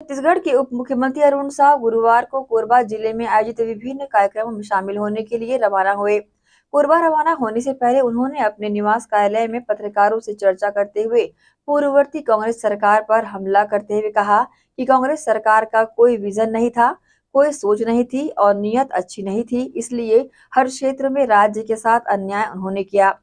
छत्तीसगढ़ के उप मुख्यमंत्री अरुण साव गुरुवार को कोरबा जिले में आयोजित विभिन्न कार्यक्रमों में शामिल होने के लिए रवाना हुए। कोरबा रवाना होने से पहले उन्होंने अपने निवास कार्यालय में पत्रकारों से चर्चा करते हुए पूर्ववर्ती कांग्रेस सरकार पर हमला करते हुए कहा कि कांग्रेस सरकार का कोई विजन नहीं था, कोई सोच नहीं थी और नीयत अच्छी नहीं थी, इसलिए हर क्षेत्र में राज्य के साथ अन्याय उन्होंने किया।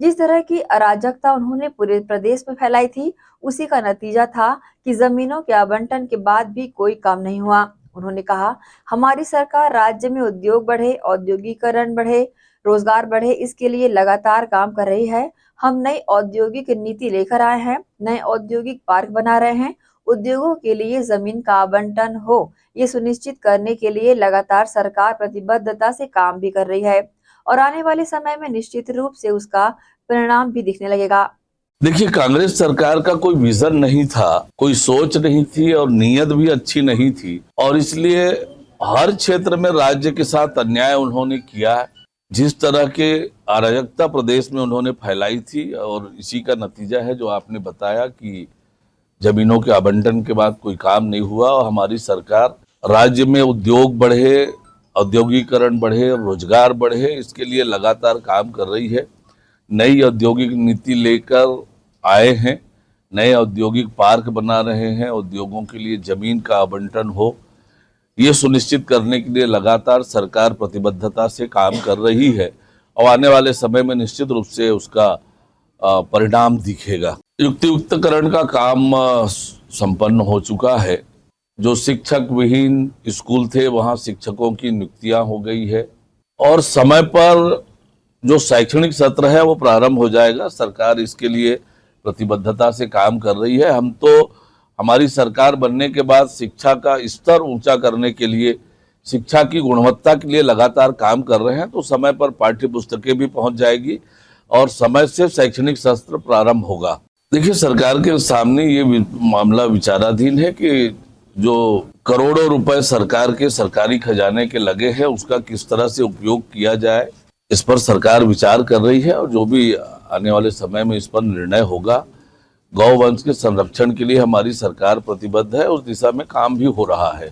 जिस तरह की अराजकता उन्होंने पूरे प्रदेश में फैलाई थी, उसी का नतीजा था कि जमीनों के आवंटन के बाद भी कोई काम नहीं हुआ। उन्होंने कहा, हमारी सरकार राज्य में उद्योग बढ़े, औद्योगिकरण बढ़े, रोजगार बढ़े, इसके लिए लगातार काम कर रही है। हम नई औद्योगिक नीति लेकर आए हैं, नए औद्योगिक पार्क बना रहे हैं। उद्योगों के लिए जमीन का आवंटन हो, ये सुनिश्चित करने के लिए लगातार सरकार प्रतिबद्धता से काम भी कर रही है और आने वाले समय में निश्चित रूप से उसका परिणाम भी दिखने लगेगा। देखिए, कांग्रेस सरकार का कोई विजन नहीं था, कोई सोच नहीं थी और नीयत भी अच्छी नहीं थी और इसलिए हर क्षेत्र में राज्य के साथ अन्याय उन्होंने किया है। जिस तरह के अराजकता प्रदेश में उन्होंने फैलाई थी और इसी का नतीजा है जो आपने बताया कि जमीनों के आवंटन के बाद कोई काम नहीं हुआ और हमारी सरकार राज्य में उद्योग बढ़े, औद्योगिकरण बढ़े, रोजगार बढ़े, इसके लिए लगातार काम कर रही है। नई औद्योगिक नीति लेकर आए हैं, नए औद्योगिक पार्क बना रहे हैं, उद्योगों के लिए जमीन का आवंटन हो, ये सुनिश्चित करने के लिए लगातार सरकार प्रतिबद्धता से काम कर रही है और आने वाले समय में निश्चित रूप से उसका परिणाम दिखेगा। युक्तियुक्तकरण का काम संपन्न हो चुका है। जो शिक्षक विहीन स्कूल थे वहाँ शिक्षकों की नियुक्तियां हो गई है और समय पर जो शैक्षणिक सत्र है वो प्रारंभ हो जाएगा। सरकार इसके लिए प्रतिबद्धता से काम कर रही है। हम तो हमारी सरकार बनने के बाद शिक्षा का स्तर ऊंचा करने के लिए, शिक्षा की गुणवत्ता के लिए लगातार काम कर रहे हैं। तो समय पर पाठ्य पुस्तकें भी पहुंच जाएगी और समय से शैक्षणिक सत्र प्रारंभ होगा। देखिए, सरकार के सामने ये मामला विचाराधीन है कि जो करोड़ों रुपए सरकार के सरकारी खजाने के लगे हैं उसका किस तरह से उपयोग किया जाए, इस पर सरकार विचार कर रही है और जो भी आने वाले समय में इस पर निर्णय होगा। गौवंश के संरक्षण के लिए हमारी सरकार प्रतिबद्ध है, उस दिशा में काम भी हो रहा है।